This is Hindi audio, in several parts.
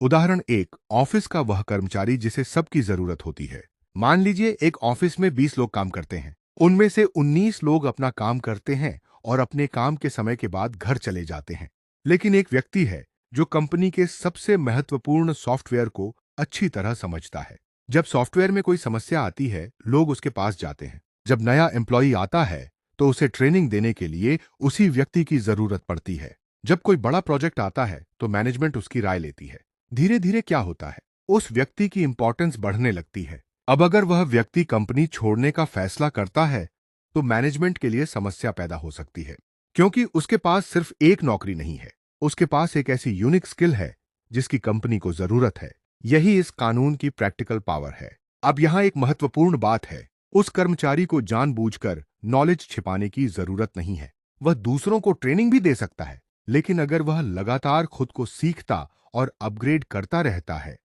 उदाहरण एक, ऑफिस का वह कर्मचारी जिसे सबकी जरूरत होती है। मान लीजिए एक ऑफिस में 20 लोग काम करते हैं। उनमें से 19 लोग अपना काम करते हैं और अपने काम के समय के बाद घर चले जाते हैं। लेकिन एक व्यक्ति है जो कंपनी के सबसे महत्वपूर्ण सॉफ्टवेयर को अच्छी तरह समझता है। जब सॉफ्टवेयर में कोई समस्या आती है, लोग उसके पास जाते हैं। जब नया एम्प्लॉय आता है तो उसे ट्रेनिंग देने के लिए उसी व्यक्ति की जरूरत पड़ती है। जब कोई बड़ा प्रोजेक्ट आता है तो मैनेजमेंट उसकी राय लेती है। धीरे धीरे क्या होता है, उस व्यक्ति की इंपॉर्टेंस बढ़ने लगती है। अब अगर वह व्यक्ति कंपनी छोड़ने का फैसला करता है तो मैनेजमेंट के लिए समस्या पैदा हो सकती है, क्योंकि उसके पास सिर्फ एक नौकरी नहीं है, उसके पास एक ऐसी यूनिक स्किल है जिसकी कंपनी को जरूरत है। यही इस कानून की प्रैक्टिकल पावर है। अब यहां एक महत्वपूर्ण बात है, उस कर्मचारी को जानबूझकर नॉलेज छिपाने की जरूरत नहीं है। वह दूसरों को ट्रेनिंग भी दे सकता है, लेकिन अगर वह लगातार खुद को सीखता और अपग्रेड करता रहता है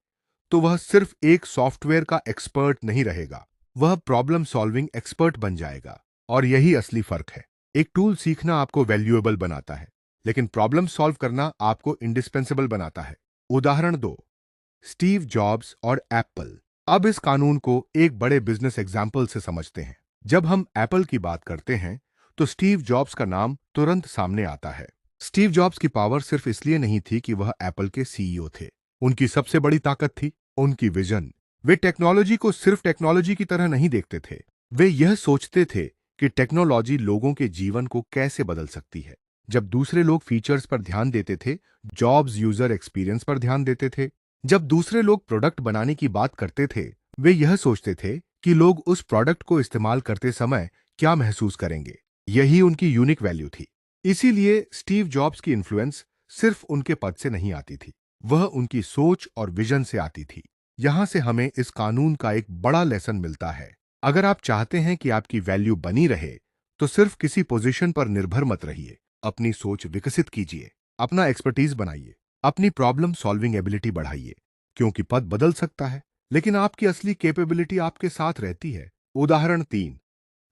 तो वह सिर्फ एक सॉफ्टवेयर का एक्सपर्ट नहीं रहेगा, वह प्रॉब्लम सॉल्विंग एक्सपर्ट बन जाएगा। और यही असली फर्क है। एक टूल सीखना आपको वैल्यूएबल बनाता है, लेकिन प्रॉब्लम सॉल्व करना आपको इंडिस्पेंसेबल बनाता है। उदाहरण दो, स्टीव जॉब्स और एप्पल। अब इस कानून को एक बड़े बिजनेस एग्जाम्पल से समझते हैं। जब हम एप्पल की बात करते हैं तो स्टीव जॉब्स का नाम तुरंत सामने आता है। स्टीव जॉब्स की पावर सिर्फ इसलिए नहीं थी कि वह एप्पल के सीईओ थे। उनकी सबसे बड़ी ताकत थी उनकी विजन। वे टेक्नोलॉजी को सिर्फ टेक्नोलॉजी की तरह नहीं देखते थे, वे यह सोचते थे कि टेक्नोलॉजी लोगों के जीवन को कैसे बदल सकती है। जब दूसरे लोग फीचर्स पर ध्यान देते थे, जॉब्स यूजर एक्सपीरियंस पर ध्यान देते थे। जब दूसरे लोग प्रोडक्ट बनाने की बात करते थे, वे यह सोचते थे कि लोग उस प्रोडक्ट को इस्तेमाल करते समय क्या महसूस करेंगे। यही उनकी यूनिक वैल्यू थी। इसीलिए स्टीव जॉब्स की इन्फ्लुएंस सिर्फ उनके पद से नहीं आती थी, वह उनकी सोच और विजन से आती थी। यहां से हमें इस कानून का एक बड़ा लेसन मिलता है। अगर आप चाहते हैं कि आपकी वैल्यू बनी रहे तो सिर्फ किसी पोजीशन पर निर्भर मत रहिए, अपनी सोच विकसित कीजिए, अपना एक्सपर्टीज बनाइए, अपनी प्रॉब्लम सॉल्विंग एबिलिटी बढ़ाइए। क्योंकि पद बदल सकता है, लेकिन आपकी असली कैपेबिलिटी आपके साथ रहती है। उदाहरण तीन,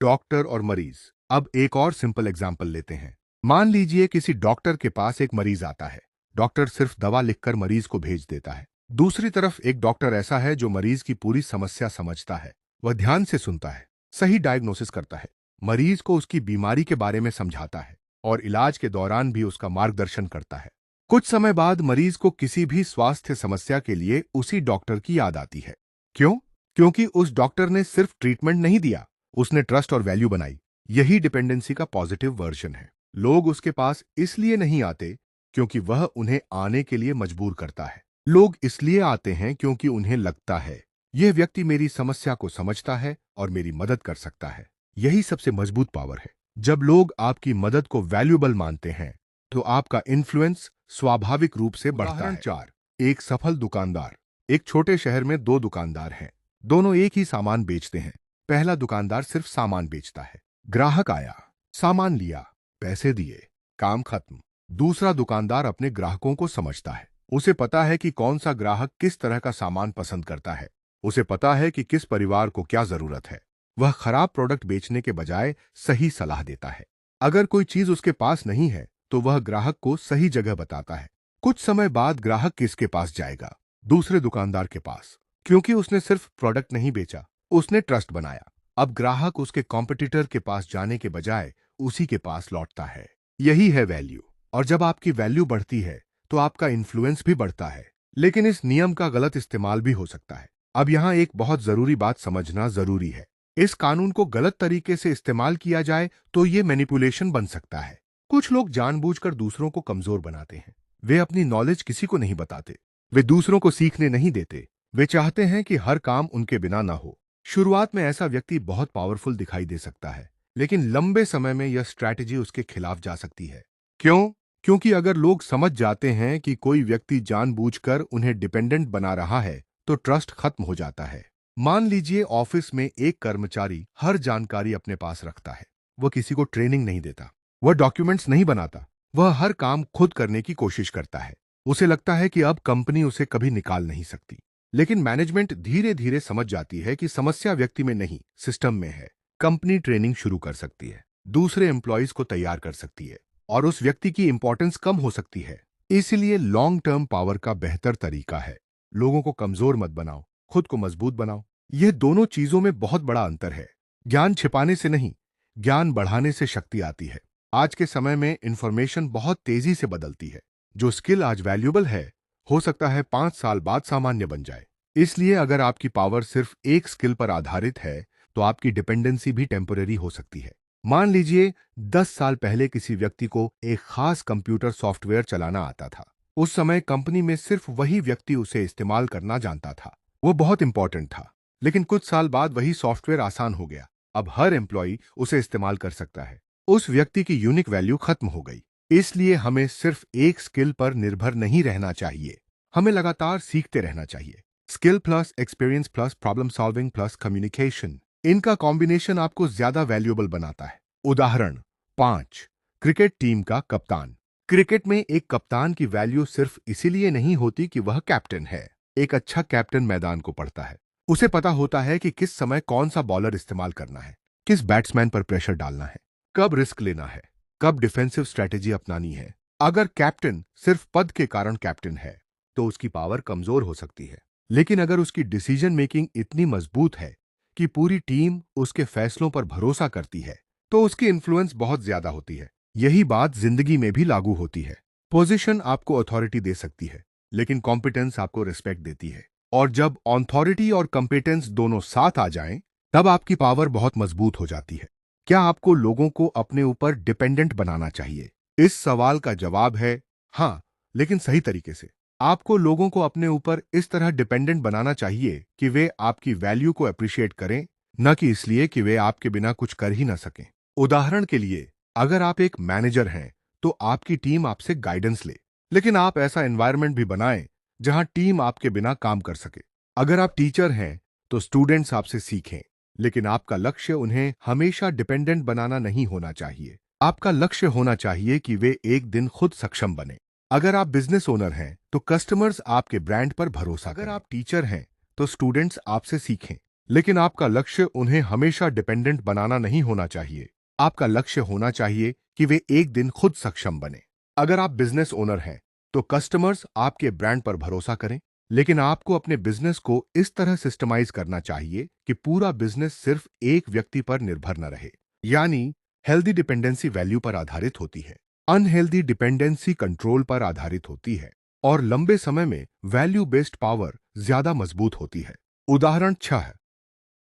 डॉक्टर और मरीज। अब एक और सिंपल एग्जाम्पल लेते हैं। मान लीजिए किसी डॉक्टर के पास एक मरीज आता है। डॉक्टर सिर्फ दवा लिखकर मरीज को भेज देता है। दूसरी तरफ एक डॉक्टर ऐसा है जो मरीज की पूरी समस्या समझता है। वह ध्यान से सुनता है, सही डायग्नोसिस करता है, मरीज को उसकी बीमारी के बारे में समझाता है और इलाज के दौरान भी उसका मार्गदर्शन करता है। कुछ समय बाद मरीज को किसी भी स्वास्थ्य समस्या के लिए उसी डॉक्टर की याद आती है। क्यों? क्योंकि उस डॉक्टर ने सिर्फ ट्रीटमेंट नहीं दिया, उसने ट्रस्ट और वैल्यू बनाई। यही डिपेंडेंसी का पॉजिटिव वर्जन है। लोग उसके पास इसलिए नहीं आते क्योंकि वह उन्हें आने के लिए मजबूर करता है। लोग इसलिए आते हैं क्योंकि उन्हें लगता है यह व्यक्ति मेरी समस्या को समझता है और मेरी मदद कर सकता है। यही सबसे मजबूत पावर है। जब लोग आपकी मदद को वैल्यूएबल मानते हैं तो आपका इन्फ्लुएंस स्वाभाविक रूप से बढ़ता है। उदाहरण चार, एक सफल दुकानदार। एक छोटे शहर में दो दुकानदार हैं, दोनों एक ही सामान बेचते हैं। पहला दुकानदार सिर्फ सामान बेचता है। ग्राहक आया, सामान लिया, पैसे दिए, काम खत्म। दूसरा दुकानदार अपने ग्राहकों को समझता है। उसे पता है कि कौन सा ग्राहक किस तरह का सामान पसंद करता है। उसे पता है कि किस परिवार को क्या जरूरत है। वह खराब प्रोडक्ट बेचने के बजाय सही सलाह देता है। अगर कोई चीज उसके पास नहीं है तो वह ग्राहक को सही जगह बताता है। कुछ समय बाद ग्राहक किसके पास जाएगा? दूसरे दुकानदार के पास, क्योंकि उसने सिर्फ प्रोडक्ट नहीं बेचा, उसने ट्रस्ट बनाया। अब ग्राहक उसके कॉम्पिटिटर के पास जाने के बजाय उसी के पास लौटता है। यही है वैल्यू। और जब आपकी वैल्यू बढ़ती है तो आपका इन्फ्लुएंस भी बढ़ता है। लेकिन इस नियम का गलत इस्तेमाल भी हो सकता है। अब यहां एक बहुत जरूरी बात समझना जरूरी है। इस कानून को गलत तरीके से इस्तेमाल किया जाए तो ये मैनिपुलेशन बन सकता है। कुछ लोग जानबूझकर दूसरों को कमजोर बनाते हैं। वे अपनी नॉलेज किसी को नहीं बताते, वे दूसरों को सीखने नहीं देते। वे चाहते हैं कि हर काम उनके बिना ना हो। शुरुआत में ऐसा व्यक्ति बहुत पावरफुल दिखाई दे सकता है, लेकिन लंबे समय में यह स्ट्रैटेजी उसके खिलाफ जा सकती है। क्यों? क्योंकि अगर लोग समझ जाते हैं कि कोई व्यक्ति जानबूझकर उन्हें डिपेंडेंट बना रहा है तो ट्रस्ट खत्म हो जाता है। मान लीजिए ऑफिस में एक कर्मचारी हर जानकारी अपने पास रखता है। वह किसी को ट्रेनिंग नहीं देता, वह डॉक्यूमेंट्स नहीं बनाता, वह हर काम खुद करने की कोशिश करता है। उसे लगता है कि अब कंपनी उसे कभी निकाल नहीं सकती। लेकिन मैनेजमेंट धीरे धीरे समझ जाती है कि समस्या व्यक्ति में नहीं, सिस्टम में है। कंपनी ट्रेनिंग शुरू कर सकती है, दूसरे एम्प्लॉयज को तैयार कर सकती है और उस व्यक्ति की इंपॉर्टेंस कम हो सकती है। इसलिए लॉन्ग टर्म पावर का बेहतर तरीका है, लोगों को कमजोर मत बनाओ, खुद को मजबूत बनाओ। यह दोनों चीजों में बहुत बड़ा अंतर है। ज्ञान छिपाने से नहीं, ज्ञान बढ़ाने से शक्ति आती है। आज के समय में इंफॉर्मेशन बहुत तेजी से बदलती है। जो स्किल आज वैल्यूएबल है, हो सकता है 5 साल बाद सामान्य बन जाए। इसलिए अगर आपकी पावर सिर्फ एक स्किल पर आधारित है, तो आपकी डिपेंडेंसी भी टेम्पररी हो सकती है। मान लीजिए 10 साल पहले किसी व्यक्ति को एक खास कंप्यूटर सॉफ्टवेयर चलाना आता था। उस समय कंपनी में सिर्फ वही व्यक्ति उसे इस्तेमाल करना जानता था। वो बहुत इंपॉर्टेंट था। लेकिन कुछ साल बाद वही सॉफ्टवेयर आसान हो गया। अब हर एम्प्लॉय उसे इस्तेमाल कर सकता है। उस व्यक्ति की यूनिक वैल्यू खत्म हो गई। इसलिए हमें सिर्फ एक स्किल पर निर्भर नहीं रहना चाहिए। हमें लगातार सीखते रहना चाहिए। Skill plus experience plus problem solving plus communication, इनका कॉम्बिनेशन आपको ज्यादा वैल्यूएबल बनाता है। उदाहरण 5, क्रिकेट टीम का कप्तान। क्रिकेट में एक कप्तान की वैल्यू सिर्फ इसीलिए नहीं होती कि वह कैप्टन है। एक अच्छा कैप्टन मैदान को पढ़ता है। उसे पता होता है कि किस समय कौन सा बॉलर इस्तेमाल करना है, किस बैट्समैन पर प्रेशर डालना है, कब रिस्क लेना है, कब डिफेंसिव स्ट्रेटेजी अपनानी है। अगर कैप्टन सिर्फ पद के कारण कैप्टन है, तो उसकी पावर कमजोर हो सकती है। लेकिन अगर उसकी डिसीजन मेकिंग इतनी मजबूत है कि पूरी टीम उसके फैसलों पर भरोसा करती है, तो उसकी इन्फ्लुएंस बहुत ज्यादा होती है। यही बात जिंदगी में भी लागू होती है। पोजीशन आपको अथॉरिटी दे सकती है, लेकिन कॉम्पिटेंस आपको रिस्पेक्ट देती है। और जब ऑथोरिटी और कॉम्पिटेंस दोनों साथ आ जाएं, तब आपकी पावर बहुत मजबूत हो जाती है। क्या आपको लोगों को अपने ऊपर डिपेंडेंट बनाना चाहिए? इस सवाल का जवाब है हाँ, लेकिन सही तरीके से। आपको लोगों को अपने ऊपर इस तरह डिपेंडेंट बनाना चाहिए कि वे आपकी वैल्यू को अप्रिशिएट करें, न कि इसलिए कि वे आपके बिना कुछ कर ही ना सकें। उदाहरण के लिए, अगर आप एक मैनेजर हैं, तो आपकी टीम आपसे गाइडेंस ले, लेकिन आप ऐसा एनवायरनमेंट भी बनाएं जहां टीम आपके बिना काम कर सके। अगर आप टीचर हैं, तो स्टूडेंट्स आपसे सीखें, लेकिन आपका लक्ष्य उन्हें हमेशा डिपेंडेंट बनाना नहीं होना चाहिए। आपका लक्ष्य होना चाहिए कि वे एक दिन खुद सक्षम बने। अगर आप बिजनेस ओनर हैं, तो कस्टमर्स आपके ब्रांड पर भरोसा करें। अगर आप टीचर हैं, तो स्टूडेंट्स आपसे सीखें, लेकिन आपका लक्ष्य उन्हें हमेशा डिपेंडेंट बनाना नहीं होना चाहिए। आपका लक्ष्य होना चाहिए कि वे एक दिन खुद सक्षम बने। अगर आप बिजनेस ओनर हैं, तो कस्टमर्स आपके ब्रांड पर भरोसा करें, लेकिन आपको अपने बिजनेस को इस तरह सिस्टमाइज करना चाहिए कि पूरा बिजनेस सिर्फ एक व्यक्ति पर निर्भर न रहे। यानी हेल्दी डिपेंडेंसी वैल्यू पर आधारित होती है, अनहेल्दी डिपेंडेंसी कंट्रोल पर आधारित होती है, और लंबे समय में वैल्यू बेस्ड पावर ज्यादा मजबूत होती है। उदाहरण 6,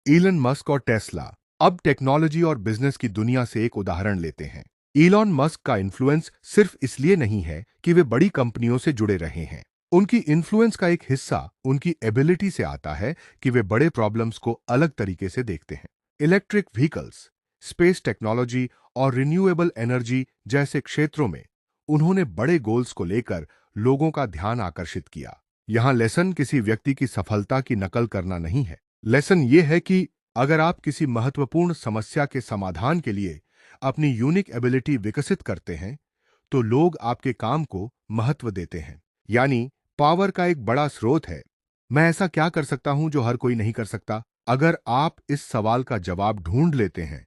इलन मस्क और टेस्ला। अब टेक्नोलॉजी और बिजनेस की दुनिया से एक उदाहरण लेते हैं। इलॉन मस्क का इन्फ्लुएंस सिर्फ इसलिए नहीं है कि वे बड़ी कंपनियों से जुड़े रहे हैं। उनकी इन्फ्लुएंस का एक हिस्सा उनकी एबिलिटी से आता है कि वे बड़े प्रॉब्लम्स को अलग तरीके से देखते हैं। इलेक्ट्रिक व्हीकल्स, स्पेस टेक्नोलॉजी और रिन्यूएबल एनर्जी जैसे क्षेत्रों में उन्होंने बड़े गोल्स को लेकर लोगों का ध्यान आकर्षित किया। यहां लेसन किसी व्यक्ति की सफलता की नकल करना नहीं है। लेसन यह है कि अगर आप किसी महत्वपूर्ण समस्या के समाधान के लिए अपनी यूनिक एबिलिटी विकसित करते हैं, तो लोग आपके काम को महत्व देते हैं। यानी पावर का एक बड़ा स्रोत है, मैं ऐसा क्या कर सकता हूं जो हर कोई नहीं कर सकता। अगर आप इस सवाल का जवाब ढूंढ लेते हैं,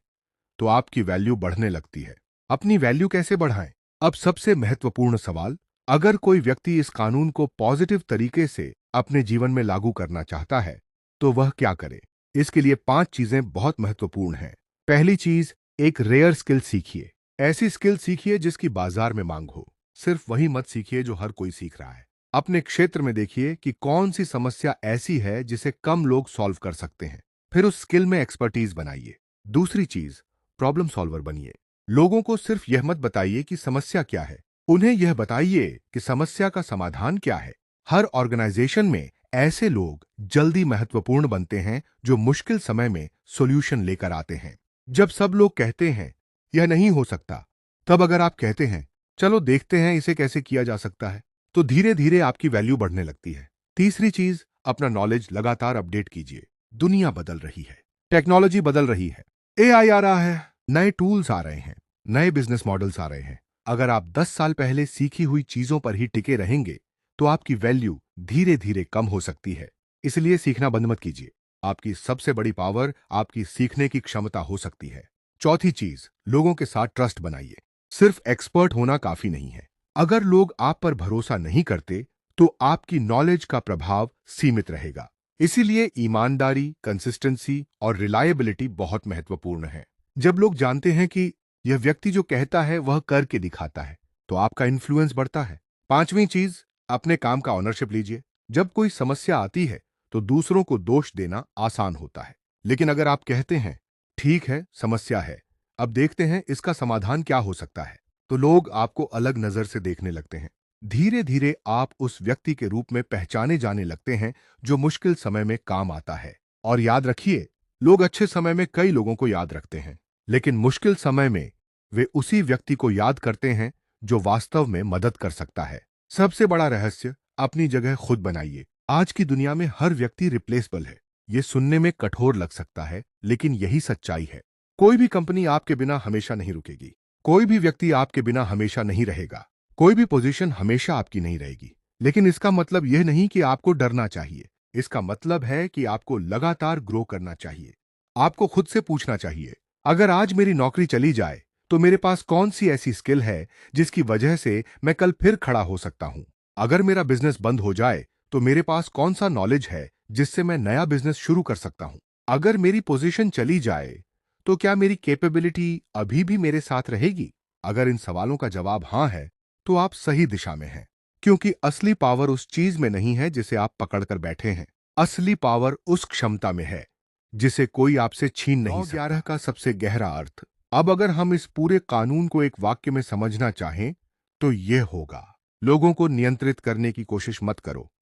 तो आपकी वैल्यू बढ़ने लगती है। अपनी वैल्यू कैसे बढ़ाएं? अब सबसे महत्वपूर्ण सवाल, अगर कोई व्यक्ति इस कानून को पॉजिटिव तरीके से अपने जीवन में लागू करना चाहता है, तो वह क्या करे? इसके लिए 5 चीजें बहुत महत्वपूर्ण हैं। पहली चीज, एक रेयर स्किल सीखिए। ऐसी स्किल सीखिए जिसकी बाजार में मांग हो। सिर्फ वही मत सीखिए जो हर कोई सीख रहा है। अपने क्षेत्र में देखिए कि कौन सी समस्या ऐसी है जिसे कम लोग सॉल्व कर सकते हैं। फिर उस स्किल में एक्सपर्टीज बनाइए। दूसरी चीज, प्रॉब्लम सॉल्वर बनिए। लोगों को सिर्फ यह मत बताइए कि समस्या क्या है, उन्हें यह बताइए कि समस्या का समाधान क्या है। हर ऑर्गेनाइजेशन में ऐसे लोग जल्दी महत्वपूर्ण बनते हैं जो मुश्किल समय में सॉल्यूशन लेकर आते हैं। जब सब लोग कहते हैं यह नहीं हो सकता, तब अगर आप कहते हैं चलो देखते हैं इसे कैसे किया जा सकता है, तो धीरे धीरे आपकी वैल्यू बढ़ने लगती है। तीसरी चीज, अपना नॉलेज लगातार अपडेट कीजिए। दुनिया बदल रही है, टेक्नोलॉजी बदल रही है, एआई आ रहा है, नए टूल्स आ रहे हैं, नए बिजनेस मॉडल्स आ रहे हैं। अगर आप 10 साल पहले सीखी हुई चीजों पर ही टिके रहेंगे, तो आपकी वैल्यू धीरे धीरे कम हो सकती है। इसलिए सीखना बंद मत कीजिए। आपकी सबसे बड़ी पावर आपकी सीखने की क्षमता हो सकती है। चौथी चीज, लोगों के साथ ट्रस्ट बनाइए। सिर्फ एक्सपर्ट होना काफी नहीं है, अगर लोग आप पर भरोसा नहीं करते, तो आपकी नॉलेज का प्रभाव सीमित रहेगा। इसीलिए ईमानदारी, कंसिस्टेंसी और रिलायबिलिटी बहुत महत्वपूर्ण है। जब लोग जानते हैं कि यह व्यक्ति जो कहता है वह करके दिखाता है, तो आपका इन्फ्लुएंस बढ़ता है। पांचवी चीज, अपने काम का ऑनरशिप लीजिए। जब कोई समस्या आती है, तो दूसरों को दोष देना आसान होता है। लेकिन अगर आप कहते हैं, ठीक है, समस्या है, अब देखते हैं इसका समाधान क्या हो सकता है, तो लोग आपको अलग नजर से देखने लगते हैं। धीरे धीरे आप उस व्यक्ति के रूप में पहचाने जाने लगते हैं जो मुश्किल समय में काम आता है। और याद रखिए, लोग अच्छे समय में कई लोगों को याद रखते हैं, लेकिन मुश्किल समय में वे उसी व्यक्ति को याद करते हैं जो वास्तव में मदद कर सकता है। सबसे बड़ा रहस्य, अपनी जगह खुद बनाइए। आज की दुनिया में हर व्यक्ति रिप्लेसेबल है। ये सुनने में कठोर लग सकता है, लेकिन यही सच्चाई है। कोई भी कंपनी आपके बिना हमेशा नहीं रुकेगी। कोई भी व्यक्ति आपके बिना हमेशा नहीं रहेगा। कोई भी पोजीशन हमेशा आपकी नहीं रहेगी। लेकिन इसका मतलब यह नहीं कि आपको डरना चाहिए। इसका मतलब है कि आपको लगातार ग्रो करना चाहिए। आपको खुद से पूछना चाहिए, अगर आज मेरी नौकरी चली जाए, तो मेरे पास कौन सी ऐसी स्किल है जिसकी वजह से मैं कल फिर खड़ा हो सकता हूं? अगर मेरा बिजनेस बंद हो जाए, तो मेरे पास कौन सा नॉलेज है जिससे मैं नया बिजनेस शुरू कर सकता हूं? अगर मेरी पोजीशन चली जाए, तो क्या मेरी कैपेबिलिटी अभी भी मेरे साथ रहेगी? अगर इन सवालों का जवाब हां है, तो आप सही दिशा में हैं। क्योंकि असली पावर उस चीज में नहीं है जिसे आप पकड़कर बैठे हैं। असली पावर उस क्षमता में है जिसे कोई आपसे छीन नहीं सकता। 11 का सबसे गहरा अर्थ। अब अगर हम इस पूरे कानून को एक वाक्य में समझना चाहें, तो यह होगा, लोगों को नियंत्रित करने की कोशिश मत करो।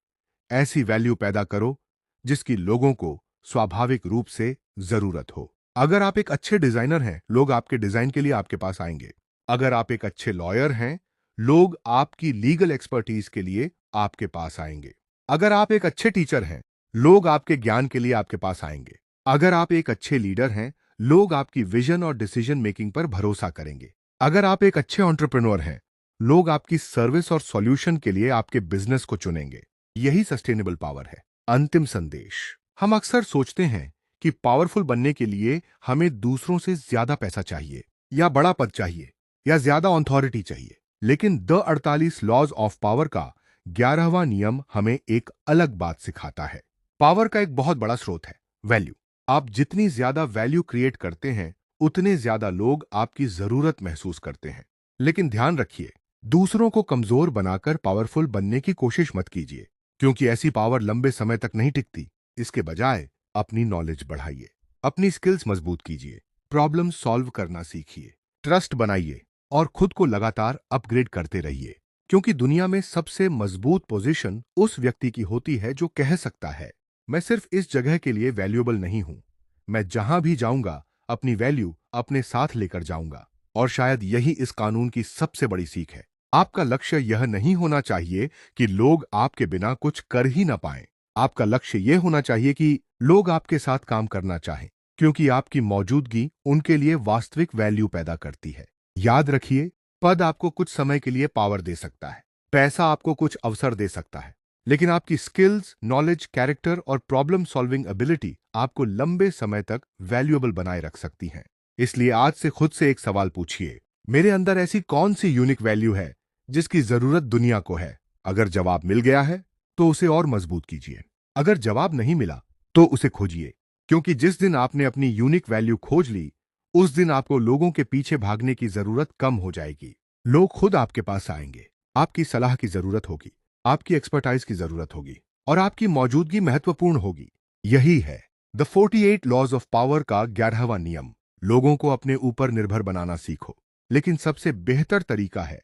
ऐसी वैल्यू पैदा करो जिसकी लोगों को स्वाभाविक रूप से जरूरत हो। अगर आप एक अच्छे डिजाइनर हैं, लोग आपके डिजाइन के लिए आपके पास आएंगे। अगर आप एक अच्छे लॉयर हैं, लोग आपकी लीगल एक्सपर्टीज के लिए आपके पास आएंगे। अगर आप एक अच्छे टीचर हैं, लोग आपके ज्ञान के लिए आपके पास आएंगे। अगर आप एक अच्छे लीडर हैं, लोग आपकी विजन और डिसीजन मेकिंग पर भरोसा करेंगे। अगर आप एक अच्छे एंटरप्रेन्योर हैं, लोग आपकी सर्विस और सॉल्यूशन के लिए आपके बिजनेस को चुनेंगे। यही सस्टेनेबल पावर है। अंतिम संदेश, हम अक्सर सोचते हैं कि पावरफुल बनने के लिए हमें दूसरों से ज्यादा पैसा चाहिए, या बड़ा पद चाहिए, या ज्यादा अथॉरिटी चाहिए। लेकिन द 48 लॉज ऑफ पावर का 11वां नियम हमें एक अलग बात सिखाता है। पावर का एक बहुत बड़ा स्रोत है वैल्यू। आप जितनी ज्यादा वैल्यू क्रिएट करते हैं, उतने ज्यादा लोग आपकी जरूरत महसूस करते हैं। लेकिन ध्यान रखिए, दूसरों को कमजोर बनाकर पावरफुल बनने की कोशिश मत कीजिए, क्योंकि ऐसी पावर लंबे समय तक नहीं टिकती। इसके बजाय अपनी नॉलेज बढ़ाइए, अपनी स्किल्स मजबूत कीजिए, प्रॉब्लम सॉल्व करना सीखिए, ट्रस्ट बनाइए और खुद को लगातार अपग्रेड करते रहिए। क्योंकि दुनिया में सबसे मजबूत पोजीशन उस व्यक्ति की होती है जो कह सकता है, मैं सिर्फ इस जगह के लिए वैल्यूएबल नहीं हूं, मैं जहां भी जाऊंगा अपनी वैल्यू अपने साथ लेकर जाऊंगा। और शायद यही इस कानून की सबसे बड़ी सीख है। आपका लक्ष्य यह नहीं होना चाहिए कि लोग आपके बिना कुछ कर ही ना पाएं। आपका लक्ष्य यह होना चाहिए कि लोग आपके साथ काम करना चाहें, क्योंकि आपकी मौजूदगी उनके लिए वास्तविक वैल्यू पैदा करती है। याद रखिए, पद आपको कुछ समय के लिए पावर दे सकता है, पैसा आपको कुछ अवसर दे सकता है, लेकिन आपकी स्किल्स, नॉलेज, कैरेक्टर और प्रॉब्लम सॉल्विंग एबिलिटी आपको लंबे समय तक वैल्यूएबल बनाए रख सकती हैं। इसलिए आज से खुद से एक सवाल पूछिए, मेरे अंदर ऐसी कौन सी यूनिक वैल्यू है जिसकी जरूरत दुनिया को है? अगर जवाब मिल गया है, तो उसे और मजबूत कीजिए। अगर जवाब नहीं मिला, तो उसे खोजिए, क्योंकि जिस दिन आपने अपनी यूनिक वैल्यू खोज ली, उस दिन आपको लोगों के पीछे भागने की जरूरत कम हो जाएगी। लोग खुद आपके पास आएंगे। आपकी सलाह की जरूरत होगी, आपकी एक्सपर्टाइज की जरूरत होगी, और आपकी मौजूदगी महत्वपूर्ण होगी। यही है द 48 लॉज ऑफ पावर का 11वां नियम। लोगों को अपने ऊपर निर्भर बनाना सीखो, लेकिन सबसे बेहतर तरीका है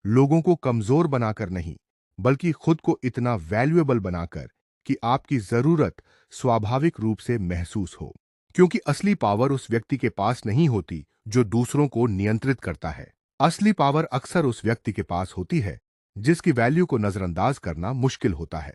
लोगों को कमजोर बनाकर नहीं, बल्कि खुद को इतना वैल्यूएबल बनाकर कि आपकी जरूरत स्वाभाविक रूप से महसूस हो। क्योंकि असली पावर उस व्यक्ति के पास नहीं होती जो दूसरों को नियंत्रित करता है। असली पावर अक्सर उस व्यक्ति के पास होती है जिसकी वैल्यू को नजरअंदाज करना मुश्किल होता है।